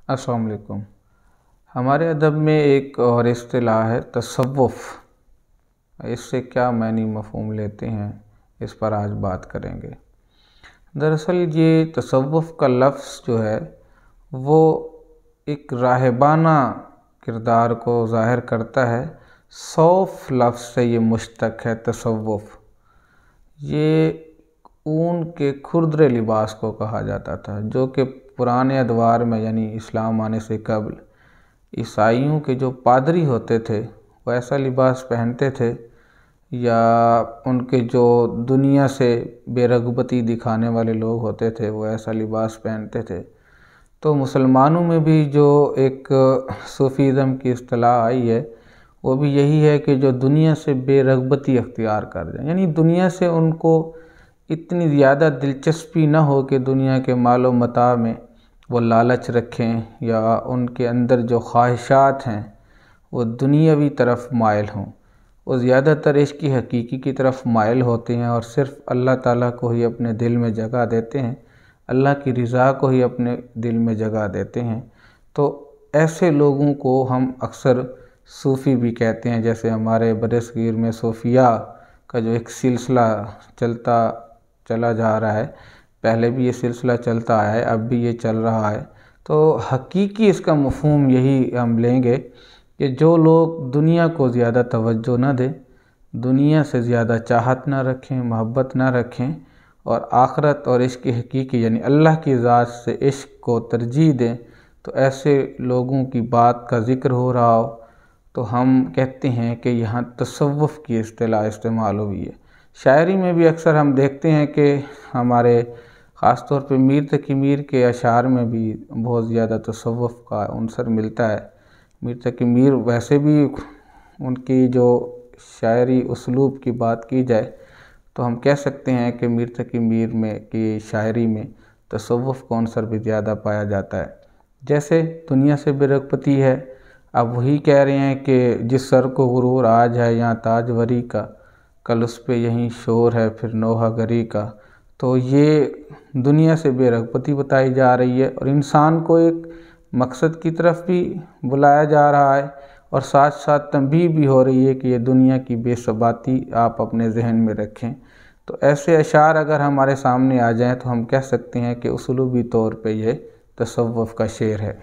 अस्सलाम वालेकुम। हमारे अदब में एक और इस्तिलाह है तसव्वुफ़। इससे क्या मानी मफ़हूम लेते हैं, इस पर आज बात करेंगे। दरअसल ये तसव्वुफ़ का लफ्ज़ जो है वो एक राहबाना किरदार को ज़ाहिर करता है। सौफ़ लफ्ज़ से ये मुश्तक़ है तसव्वुफ़। ये ऊन के खुरदरे लिबास को कहा जाता था, जो कि पुराने अदवार में यानी इस्लाम आने से कबल ईसाइयों के जो पादरी होते थे वो ऐसा लिबास पहनते थे, या उनके जो दुनिया से बेरग़बती दिखाने वाले लोग होते थे वो ऐसा लिबास पहनते थे। तो मुसलमानों में भी जो एक सूफ़ीज़म की इस्तिलाह आई है वो भी यही है कि जो दुनिया से बेरग़बती अख्तियार कर जाए, यानी दुनिया से उनको इतनी ज़्यादा दिलचस्पी न हो कि दुनिया के मालो मता में वो लालच रखें, या उनके अंदर जो ख्वाहिशात हैं वो दुनियावी तरफ माइल हों। वो ज़्यादातर इश्क़ हकीकी की तरफ माइल होते हैं और सिर्फ़ अल्लाह ताला को ही अपने दिल में जगह देते हैं, अल्लाह की रज़ा को ही अपने दिल में जगह देते हैं। तो ऐसे लोगों को हम अक्सर सूफ़ी भी कहते हैं। जैसे हमारे बरसगीर में सूफिया का जो एक सिलसिला चला जा रहा है, पहले भी ये सिलसिला चलता आया है, अब भी ये चल रहा है। तो हकीकी इसका मफ़हूम यही हम लेंगे कि जो लोग दुनिया को ज़्यादा तवज्जो न दें, दुनिया से ज़्यादा चाहत ना रखें, मोहब्बत ना रखें, और आखिरत और इश्क़ हकीकी यानी अल्लाह की ज़ात से इश्क़ को तरजीह दें, तो ऐसे लोगों की बात का ज़िक्र हो रहा हो तो हम कहते हैं कि यहाँ तसव्वुफ़ की इस्तिलाह इस्तेमाल हुई है। शायरी में भी अक्सर हम देखते हैं कि हमारे ख़ास तौर पे मीर तकी मीर के अशार में भी बहुत ज़्यादा तसव्वुफ़ का उनसर मिलता है। मीर तकी मीर वैसे भी उनकी जो शायरी उसलूब की बात की जाए तो हम कह सकते हैं कि मीर तकी मीर में की शायरी में तसव्वुफ़ का उनसर भी ज़्यादा पाया जाता है। जैसे दुनिया से बेरग़बती है, अब वही कह रहे हैं कि जिस सर को गुरूर आज है यहाँ ताजवरी का, कल उस पे यहीं शोर है फिर नौहागरी का। तो ये दुनिया से बेरग़बती बताई जा रही है और इंसान को एक मकसद की तरफ भी बुलाया जा रहा है, और साथ साथ तंबीह भी हो रही है कि ये दुनिया की बेसबाती आप अपने जहन में रखें। तो ऐसे अशार अगर हमारे सामने आ जाएं तो हम कह सकते हैं कि उसलूबी तौर पे ये तसव्वुफ़ का शेर है।